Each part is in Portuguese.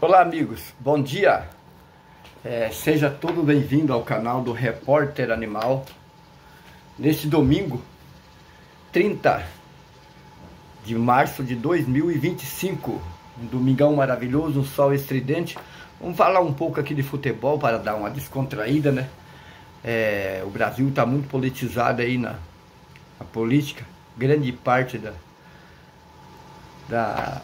Olá amigos, bom dia, seja todo bem-vindo ao canal do Repórter Animal. Neste domingo, 30 de março de 2025, um domingão maravilhoso, um sol estridente. Vamos falar um pouco aqui de futebol para dar uma descontraída, né? O Brasil está muito politizado aí na política, grande parte da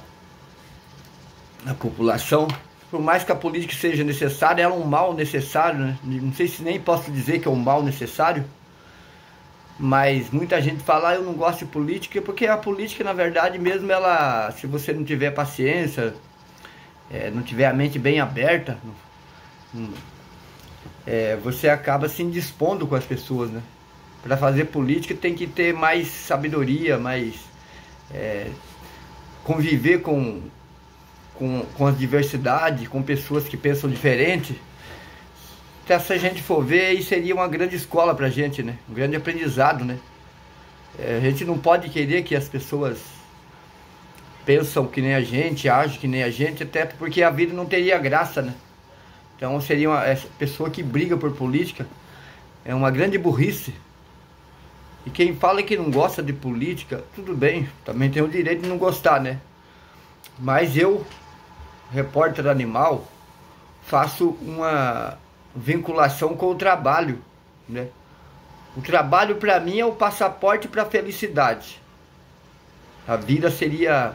população. Por mais que a política seja necessária, ela é um mal necessário, né? Não sei se nem posso dizer que é um mal necessário, mas muita gente fala, eu não gosto de política, porque a política, na verdade mesmo, ela, se você não tiver paciência, não tiver a mente bem aberta, você acaba se indispondo com as pessoas, né? Para fazer política tem que ter mais sabedoria, mais conviver com as diversidades, com pessoas que pensam diferente. Se a gente for ver, aí seria uma grande escola pra gente, né? Um grande aprendizado, né? A gente não pode querer que as pessoas pensam que nem a gente, agem que nem a gente, até porque a vida não teria graça, né? Então seria essa pessoa que briga por política é uma grande burrice. E quem fala que não gosta de política, tudo bem, também tem o direito de não gostar, né? Mas eu, repórter animal, faço uma vinculação com o trabalho, né? O trabalho para mim é o passaporte para a felicidade. A vida seria...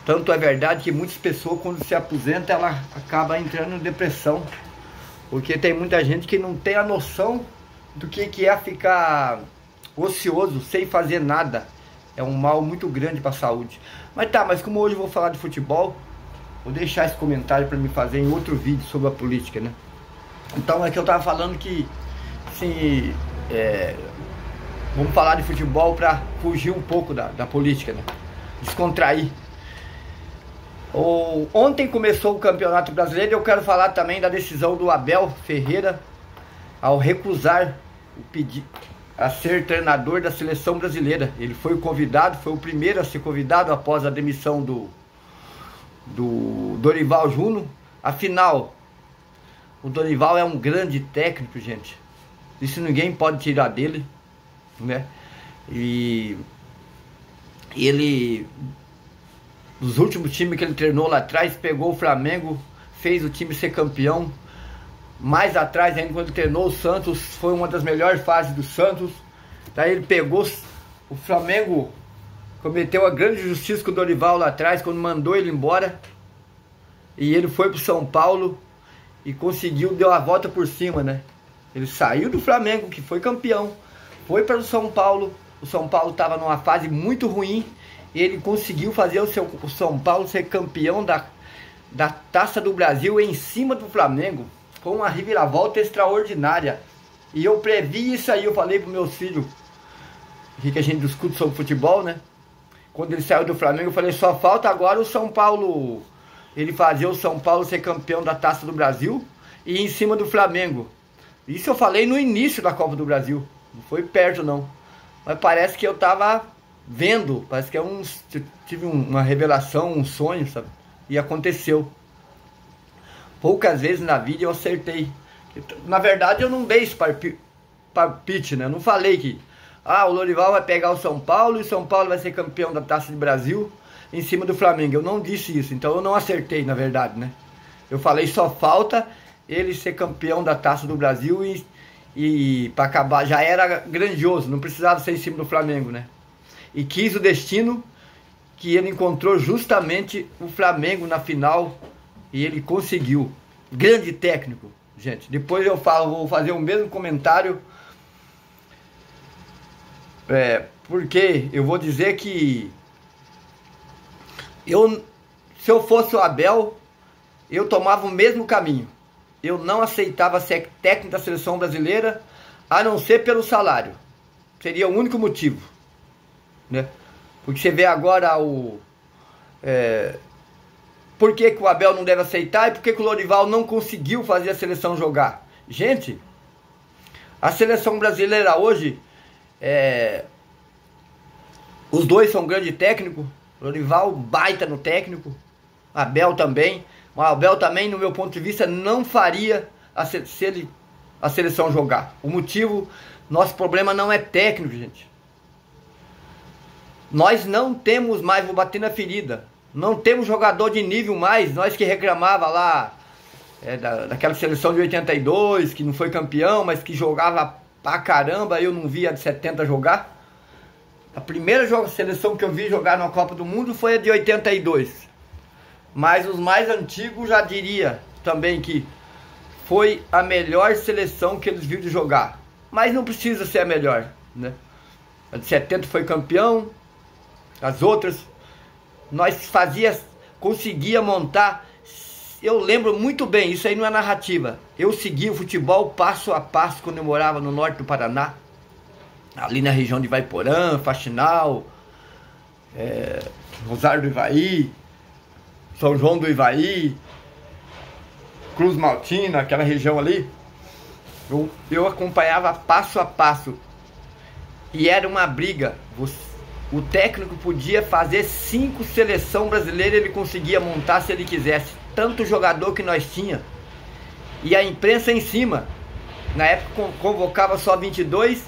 Tanto é verdade que muitas pessoas, quando se aposentam, ela acaba entrando em depressão, porque tem muita gente que não tem a noção do que é ficar ocioso, sem fazer nada. É um mal muito grande para a saúde. Mas como hoje eu vou falar de futebol, vou deixar esse comentário para me fazer em outro vídeo sobre a política, né? Então é que eu tava falando que, assim, vamos falar de futebol para fugir um pouco da política, né? Descontrair. Ontem começou o Campeonato Brasileiro e eu quero falar também da decisão do Abel Ferreira ao recusar o pedido a ser treinador da seleção brasileira. Ele foi convidado, foi o primeiro a ser convidado após a demissão do Dorival Júnior. Afinal, o Dorival é um grande técnico, gente. Isso ninguém pode tirar dele, né? E ele, nos últimos times que ele treinou lá atrás, pegou o Flamengo, fez o time ser campeão. Mais atrás, ainda quando ele treinou o Santos, foi uma das melhores fases do Santos. Daí ele pegou o Flamengo, cometeu a grande justiça com o Dorival lá atrás, quando mandou ele embora. E ele foi pro São Paulo e conseguiu, deu a volta por cima, né? Ele saiu do Flamengo, que foi campeão, foi para o São Paulo. O São Paulo estava numa fase muito ruim e ele conseguiu fazer o São Paulo ser campeão da Taça do Brasil em cima do Flamengo. Foi uma reviravolta extraordinária. E eu previ isso aí, eu falei para meus filhos, que a gente discute sobre futebol, né? Quando ele saiu do Flamengo, eu falei, só falta agora o São Paulo, ele fazer o São Paulo ser campeão da Taça do Brasil e em cima do Flamengo. Isso eu falei no início da Copa do Brasil, não foi perto não. Mas parece que eu tava vendo, parece que tive uma revelação, um sonho, sabe? E aconteceu. Poucas vezes na vida eu acertei. Na verdade eu não dei esse palpite, né? Eu não falei que o Dorival vai pegar o São Paulo e o São Paulo vai ser campeão da Taça do Brasil em cima do Flamengo. Eu não disse isso, então eu não acertei, na verdade, né? Eu falei só falta ele ser campeão da Taça do Brasil e para acabar, já era grandioso, não precisava ser em cima do Flamengo, né? E quis o destino que ele encontrou justamente o Flamengo na final. E ele conseguiu. Grande técnico, gente. Depois eu vou fazer o mesmo comentário. Porque eu vou dizer que se eu fosse o Abel, eu tomava o mesmo caminho. Eu não aceitava ser técnico da seleção brasileira, a não ser pelo salário. Seria o único motivo, né? Porque você vê agora por que o Abel não deve aceitar e por que o Dorival não conseguiu fazer a seleção jogar? Gente, a seleção brasileira hoje, os dois são grandes técnicos. Dorival, baita no técnico. Abel também. Mas Abel também, no meu ponto de vista, não faria a seleção jogar. O motivo, nosso problema não é técnico, gente. Nós não temos mais, vou bater na ferida, não temos jogador de nível mais. Nós que reclamava lá daquela seleção de 82, que não foi campeão, mas que jogava pra caramba. Eu não via de 70 jogar. A primeira seleção que eu vi jogar na Copa do Mundo foi a de 82. Mas os mais antigos já diria também que foi a melhor seleção que eles viram jogar. Mas não precisa ser a melhor, né? A de 70 foi campeão. As outras, nós conseguia montar. Eu lembro muito bem, isso aí não é narrativa. Eu segui o futebol passo a passo quando eu morava no norte do Paraná. Ali na região de Ivaiporã, Faxinal, Rosário do Ivaí, São João do Ivaí, Cruz Maltina, aquela região ali. Eu acompanhava passo a passo. E era uma briga. O técnico podia fazer 5 seleção brasileira, ele conseguia montar se ele quisesse. Tanto jogador que nós tinha. E a imprensa em cima. Na época convocava só 22.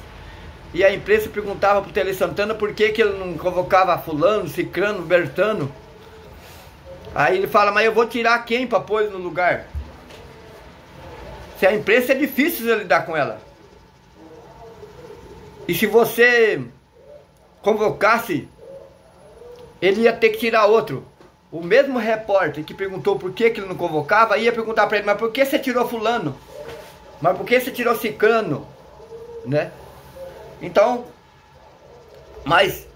E a imprensa perguntava pro Tele Santana por que ele não convocava fulano, cicrano, bertano. Aí ele fala, mas eu vou tirar quem pra pôr no lugar? Se a imprensa é difícil lidar com ela. E se você convocasse, ele ia ter que tirar outro. O mesmo repórter que perguntou por que ele não convocava, ia perguntar pra ele, mas por que você tirou fulano? Mas por que você tirou cicrano? Né? Então, mas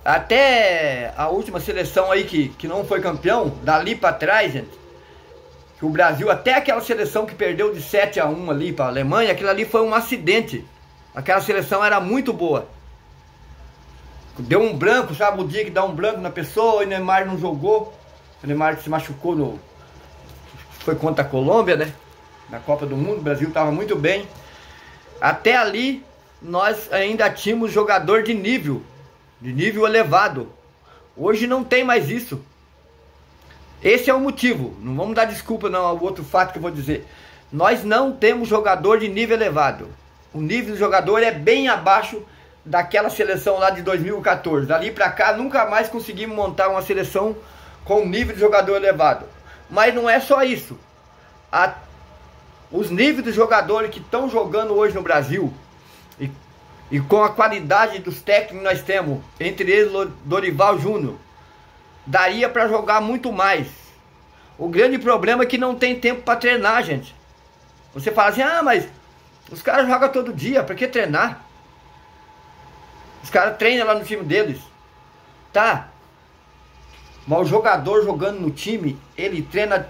até a última seleção aí que não foi campeão, dali pra trás, gente, que o Brasil, até aquela seleção que perdeu de 7-1 ali pra Alemanha, aquilo ali foi um acidente. Aquela seleção era muito boa. Deu um branco, sabe, o dia que dá um branco na pessoa, e o Neymar não jogou. O Neymar se machucou foi contra a Colômbia, né? Na Copa do Mundo, o Brasil estava muito bem. Até ali, nós ainda tínhamos jogador de nível elevado. Hoje não tem mais isso. Esse é o motivo. Não vamos dar desculpa não ao outro fato que eu vou dizer. Nós não temos jogador de nível elevado. O nível do jogador é bem abaixo daquela seleção lá de 2014. Dali pra cá nunca mais conseguimos montar uma seleção com nível de jogador elevado. Mas não é só isso. Os níveis dos jogadores que estão jogando hoje no Brasil e com a qualidade dos técnicos que nós temos, entre eles Dorival Júnior, daria para jogar muito mais. O grande problema é que não tem tempo para treinar, gente. Você fala assim, mas os caras jogam todo dia, para que treinar? Os caras treinam lá no time deles. Tá. Mas o jogador jogando no time, ele treina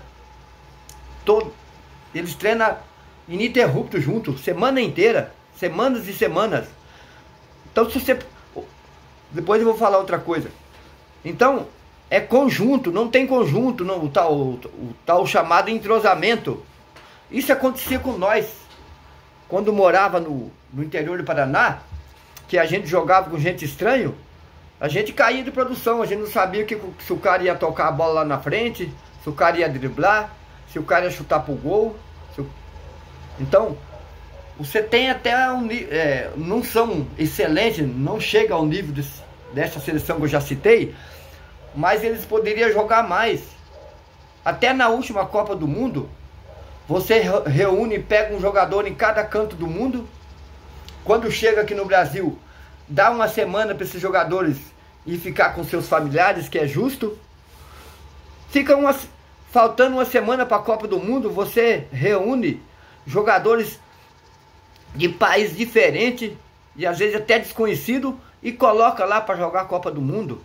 eles treinam ininterrupto junto, semana inteira, semanas e semanas. Então se você... Depois eu vou falar outra coisa. Então, é conjunto, não tem conjunto, não, o tal chamado entrosamento. Isso acontecia com nós. Quando morava no interior do Paraná, que a gente jogava com gente estranho, a gente caía de produção, a gente não sabia se o cara ia tocar a bola lá na frente, se o cara ia driblar, se o cara ia chutar pro gol. Então, você tem até não são excelentes, não chega ao nível dessa seleção que eu já citei, mas eles poderiam jogar mais. Até na última Copa do Mundo, você reúne e pega um jogador em cada canto do mundo. Quando chega aqui no Brasil, dá uma semana para esses jogadores ir ficar com seus familiares, que é justo. Faltando uma semana para a Copa do Mundo, você reúne jogadores de país diferente e às vezes até desconhecido e coloca lá para jogar a Copa do Mundo.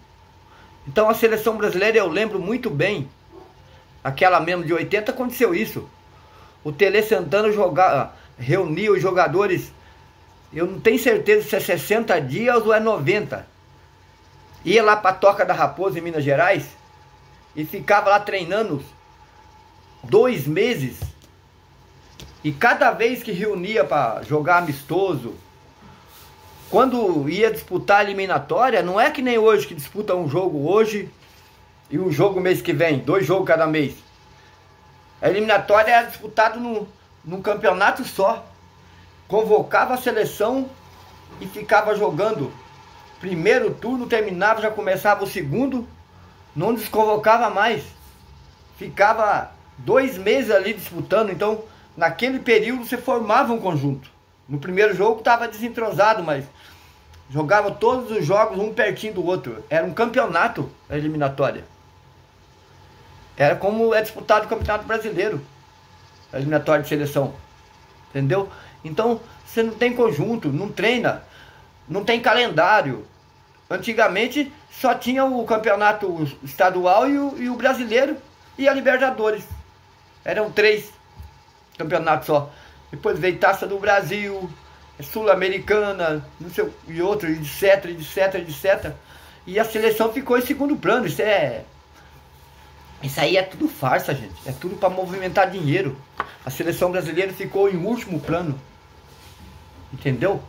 Então a seleção brasileira, eu lembro muito bem, aquela mesmo de 80 aconteceu isso. O Tele Santana reunia os jogadores, eu não tenho certeza se é 60 dias ou é 90. Ia lá para a Toca da Raposa em Minas Gerais e ficava lá treinando 2 meses. E cada vez que reunia para jogar amistoso, quando ia disputar a eliminatória, não é que nem hoje que disputa um jogo hoje E o jogo mês que vem, 2 jogos cada mês. A eliminatória era disputada num campeonato só. Convocava a seleção e ficava jogando. Primeiro turno terminava, já começava o segundo. Não desconvocava mais. Ficava 2 meses ali disputando. Então, naquele período você formava um conjunto. No primeiro jogo estava desentrosado, mas jogava todos os jogos um pertinho do outro. Era um campeonato a eliminatória. Era como é disputado o Campeonato Brasileiro, a eliminatória de seleção. Entendeu? Então, você não tem conjunto, não treina, não tem calendário. Antigamente, só tinha o campeonato estadual e o brasileiro e a Libertadores. Eram 3 campeonatos só. Depois veio Taça do Brasil, Sul-Americana, não sei, e outros, etc, etc, etc. E a seleção ficou em segundo plano. Isso aí é tudo farsa, gente. É tudo para movimentar dinheiro. A seleção brasileira ficou em último plano. Entendeu?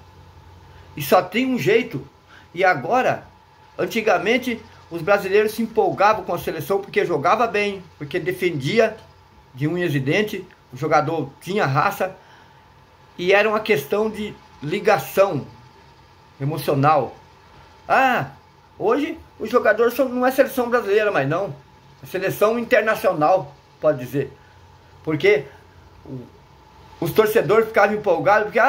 E só tem um jeito. E agora, antigamente, os brasileiros se empolgavam com a seleção porque jogava bem, porque defendia de unhas e dentes, o jogador tinha raça. E era uma questão de ligação emocional. Ah, hoje os jogadores não é seleção brasileira mais não. É seleção internacional, pode dizer. Porque os torcedores ficavam empolgados, porque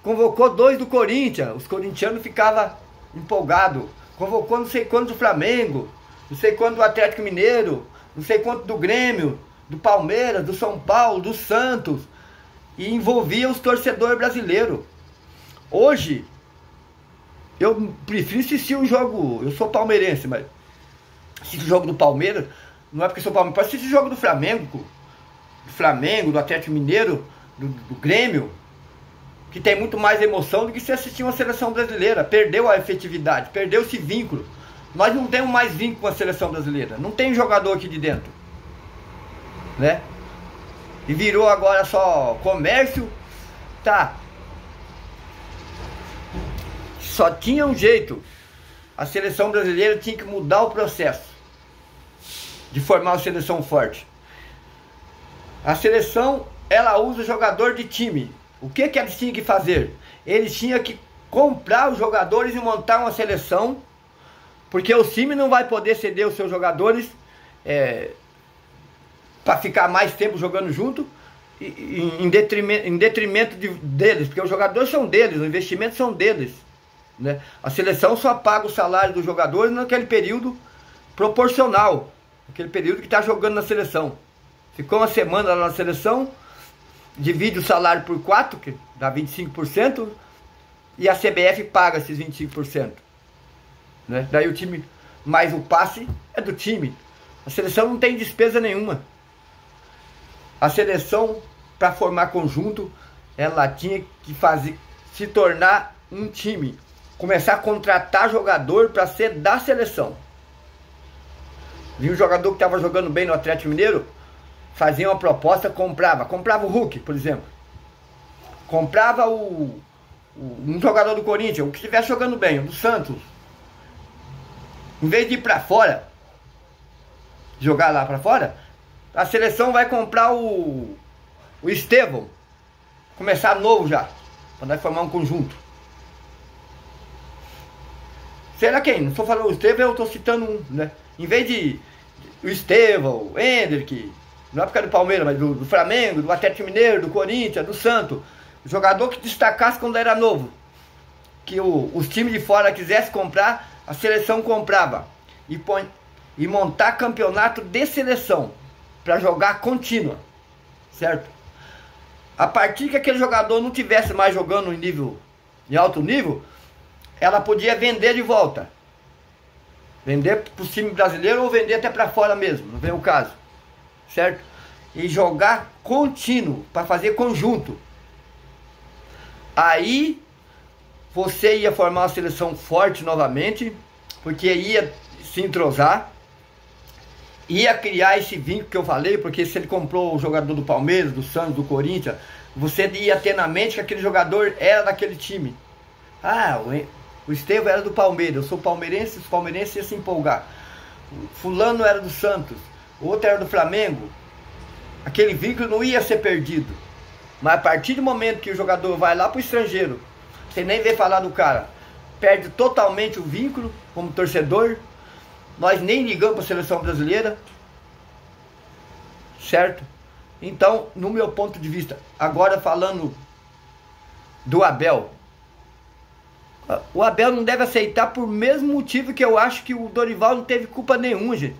convocou 2 do Corinthians, os corintianos ficavam empolgados. Convocou não sei quanto do Flamengo, não sei quanto do Atlético Mineiro, não sei quanto do Grêmio, do Palmeiras, do São Paulo, do Santos. E envolvia os torcedores brasileiros. Hoje, eu prefiro assistir um jogo. Eu sou palmeirense, mas assisto o jogo do Palmeiras. Não é porque sou palmeirense, assisto o jogo do Flamengo. Do Atlético Mineiro, do Grêmio. Que tem muito mais emoção do que se assistir uma seleção brasileira. Perdeu a efetividade, perdeu esse vínculo. Nós não temos mais vínculo com a seleção brasileira. Não tem jogador aqui de dentro, né? E virou agora só comércio. Tá. Só tinha um jeito. A seleção brasileira tinha que mudar o processo de formar uma seleção forte. A seleção, ela usa jogador de time. O que eles tinham que fazer? Eles tinham que comprar os jogadores e montar uma seleção. Porque o time não vai poder ceder os seus jogadores para ficar mais tempo jogando junto, em detrimento deles, porque os jogadores são deles, os investimentos são deles, né? A seleção só paga o salário dos jogadores naquele período proporcional, aquele período que está jogando na seleção. Ficou uma semana lá na seleção, divide o salário por 4, que dá 25%, e a CBF paga esses 25%, né? Daí o time, mais o passe é do time. A seleção não tem despesa nenhuma. A seleção, para formar conjunto, ela tinha que se tornar um time. Começar a contratar jogador para ser da seleção. Vi um jogador que estava jogando bem no Atlético Mineiro, fazia uma proposta, comprava o Hulk, por exemplo. Comprava um jogador do Corinthians, o que estivesse jogando bem, o do Santos. Em vez de ir para fora, jogar lá para fora, a seleção vai comprar o Estevão. Começar novo já, para nós formar um conjunto. Será quem? Não estou falando o Estevão, eu estou citando um, né? Em vez de o Estevão, o Hendrick, não é porque é do Palmeiras, mas do Flamengo, do Atlético Mineiro, do Corinthians, do Santos. O jogador que destacasse quando era novo. Que os times de fora quisessem comprar, a seleção comprava. E montar campeonato de seleção para jogar contínua, certo? A partir que aquele jogador não tivesse mais jogando em alto nível, ela podia vender de volta, vender para o time brasileiro ou vender até para fora mesmo, não vem o caso, certo? E jogar contínuo para fazer conjunto. Aí você ia formar uma seleção forte novamente, porque ia se entrosar, ia criar esse vínculo que eu falei, porque se ele comprou o jogador do Palmeiras, do Santos, do Corinthians, você ia ter na mente que aquele jogador era daquele time. O Estevão era do Palmeiras, eu sou palmeirense, os palmeirenses iam se empolgar. fulano era do Santos, o outro era do Flamengo, aquele vínculo não ia ser perdido. Mas a partir do momento que o jogador vai lá para o estrangeiro, sem nem ver falar do cara, perde totalmente o vínculo como torcedor. Nós nem ligamos para a seleção brasileira, certo? Então, no meu ponto de vista, agora falando do Abel, o Abel não deve aceitar por mesmo motivo que eu acho que o Dorival não teve culpa nenhuma, gente.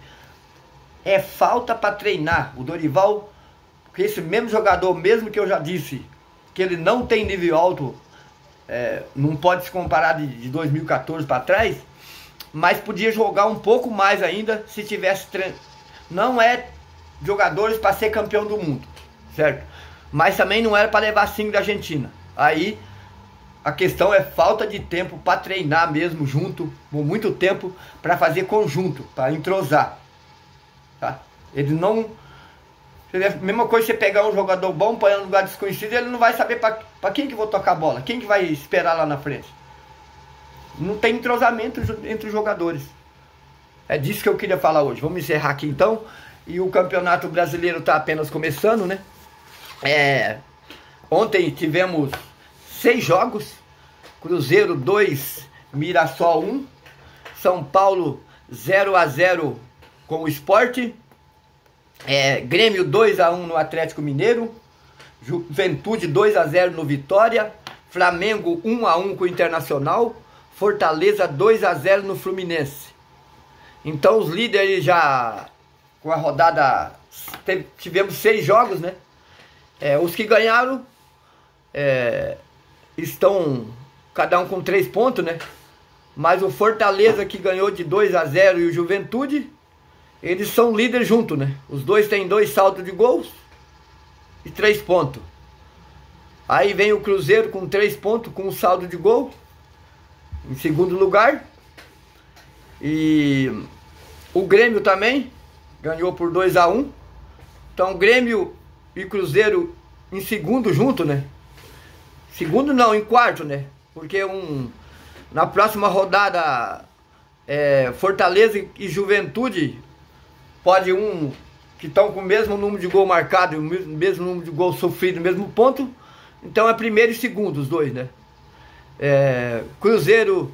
É falta para treinar. O Dorival, porque esse mesmo jogador, mesmo que eu já disse que ele não tem nível alto, não pode se comparar de 2014 para trás, mas podia jogar um pouco mais ainda se tivesse treino. Não é jogadores para ser campeão do mundo, certo? Mas também não era para levar 5 da Argentina. Aí a questão é falta de tempo para treinar mesmo junto, por muito tempo, para fazer conjunto, para entrosar, tá? Ele não... Mesma coisa você pegar um jogador bom, põe em um lugar desconhecido, ele não vai saber para quem que vou tocar a bola, quem que vai esperar lá na frente. Não tem entrosamento entre os jogadores. É disso que eu queria falar hoje. Vamos encerrar aqui então. E o Campeonato Brasileiro está apenas começando, né? Ontem tivemos 6 jogos. Cruzeiro 2, Mirassol 1. São Paulo 0-0 com o Sport. Grêmio 2-1 no Atlético Mineiro. Juventude 2-0 no Vitória. Flamengo 1-1 com o Internacional. Fortaleza 2-0 no Fluminense. Então os líderes já, com a rodada, tivemos 6 jogos, né? Os que ganharam estão cada um com 3 pontos, né? Mas o Fortaleza, que ganhou de 2-0, e o Juventude, eles são líderes juntos, né? Os dois têm 2 saltos de gols e 3 pontos. Aí vem o Cruzeiro com 3 pontos, com um saldo de gol, em segundo lugar. E o Grêmio também ganhou por 2-1. Então Grêmio e Cruzeiro em segundo junto, né? Segundo não, em quarto, né? Porque na próxima rodada Fortaleza e Juventude, pode que estão com o mesmo número de gol marcado e o mesmo número de gol sofrido, mesmo ponto. Então é primeiro e segundo os dois, né? Cruzeiro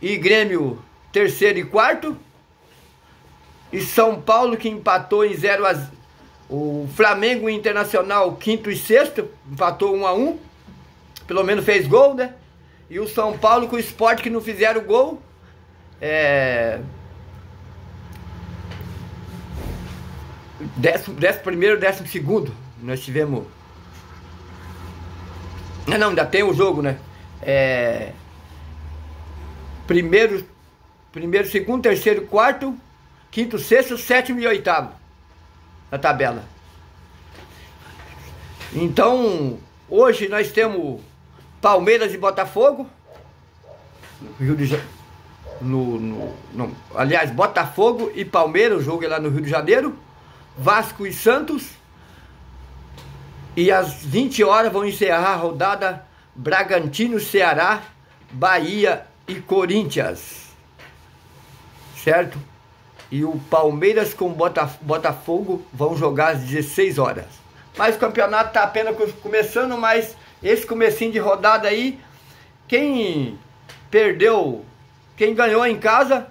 e Grêmio terceiro e quarto. E São Paulo, que empatou em 0-0. O Flamengo e Internacional quinto e sexto, empatou 1-1. Pelo menos fez gol, né? E o São Paulo com o Sport, que não fizeram gol. Décimo primeiro, 12º. Nós tivemos... Não, ainda tem o jogo, né? Primeiro, segundo, terceiro, quarto, quinto, sexto, sétimo e oitavo na tabela. Então, hoje nós temos Palmeiras e Botafogo. Rio de Janeiro. Aliás, Botafogo e Palmeiras, o jogo é lá no Rio de Janeiro. Vasco e Santos. E às 20 horas vão encerrar a rodada Bragantino, Ceará, Bahia e Corinthians. Certo? E o Palmeiras com Botafogo vão jogar às 16 horas. Mas o campeonato está apenas começando, mas esse comecinho de rodada aí, quem ganhou em casa,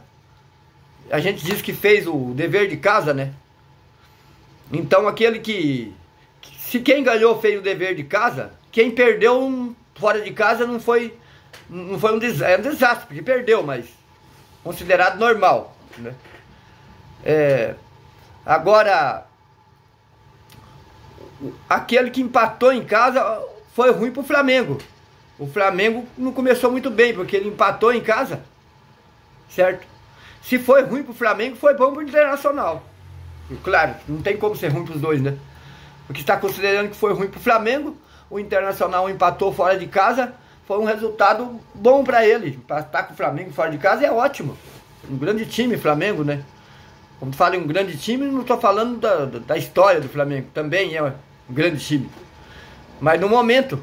a gente diz que fez o dever de casa, né? Então se quem ganhou fez o dever de casa, quem perdeu fora de casa não foi um desastre, porque perdeu, mas considerado normal, né? Agora, aquele que empatou em casa foi ruim pro Flamengo. O Flamengo não começou muito bem, porque ele empatou em casa, certo? Se foi ruim pro Flamengo, foi bom pro Internacional. E, claro, não tem como ser ruim pros dois, né? Porque está considerando que foi ruim pro Flamengo, o Internacional empatou fora de casa, foi um resultado bom para ele. Empatar com o Flamengo fora de casa é ótimo. Um grande time, Flamengo, né? Quando falo em um grande time, não estou falando da história do Flamengo. Também é um grande time. Mas no momento,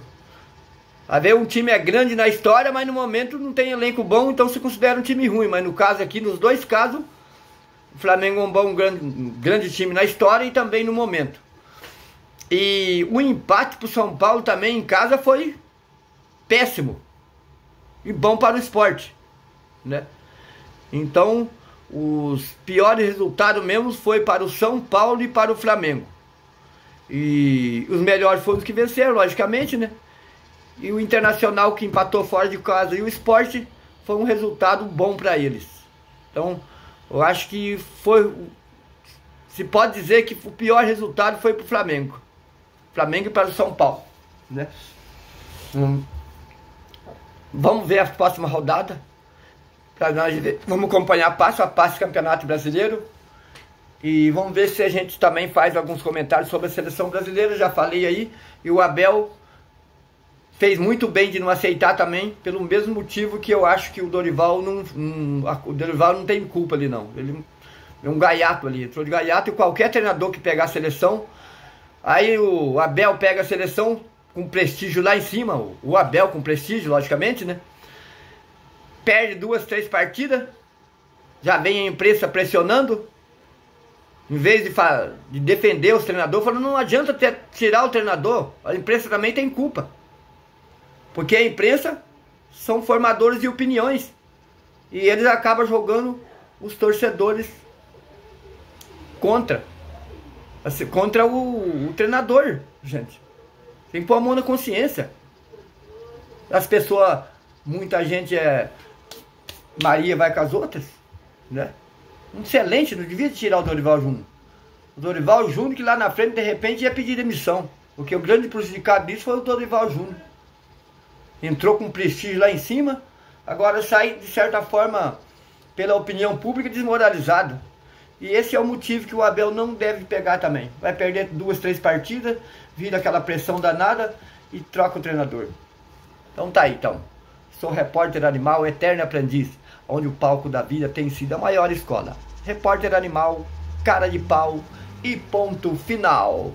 às vezes um time é grande na história, mas no momento não tem elenco bom, então se considera um time ruim. Mas no caso aqui, nos dois casos, O Flamengo é um grande time na história e também no momento. E o empate pro São Paulo também em casa foi péssimo. E bom para o esporte, né? Então, os piores resultados mesmo foi para o São Paulo e para o Flamengo. E os melhores foram os que venceram, logicamente, né? E o Internacional, que empatou fora de casa, e o Sport, foi um resultado bom para eles. Então, eu acho que foi... Se pode dizer que o pior resultado foi para o Flamengo. Flamengo e para o São Paulo, né? Vamos ver a próxima rodada. Pra nós ver. Vamos acompanhar passo a passo o Campeonato Brasileiro. E vamos ver se a gente também faz alguns comentários sobre a seleção brasileira. Já falei aí. E o Abel fez muito bem de não aceitar também, pelo mesmo motivo que eu acho que o Dorival não tem culpa ali não. Ele é um gaiato ali, entrou de gaiato, e qualquer treinador que pegar a seleção, aí o Abel pega a seleção com prestígio lá em cima, o Abel com prestígio, logicamente, né? Perde 2, 3 partidas, já vem a imprensa pressionando, em vez de defender os treinadores, falando, não adianta tirar o treinador, a imprensa também tem culpa. Porque a imprensa são formadores de opiniões. E eles acabam jogando os torcedores contra o treinador, gente. Tem que pôr a mão na consciência. As pessoas, muita gente Maria vai com as outras, né? Excelente, não devia tirar o Dorival Júnior. O Dorival Júnior que lá na frente, de repente, ia pedir demissão. Porque o grande prejudicado disso foi o Dorival Júnior. Entrou com prestígio lá em cima, agora sai, de certa forma, pela opinião pública, desmoralizado. E esse é o motivo que o Abel não deve pegar também. Vai perder 2, 3 partidas, vira aquela pressão danada e troca o treinador. Então tá aí, então. Sou repórter animal, eterno aprendiz, onde o palco da vida tem sido a maior escola. Repórter animal, cara de pau e ponto final.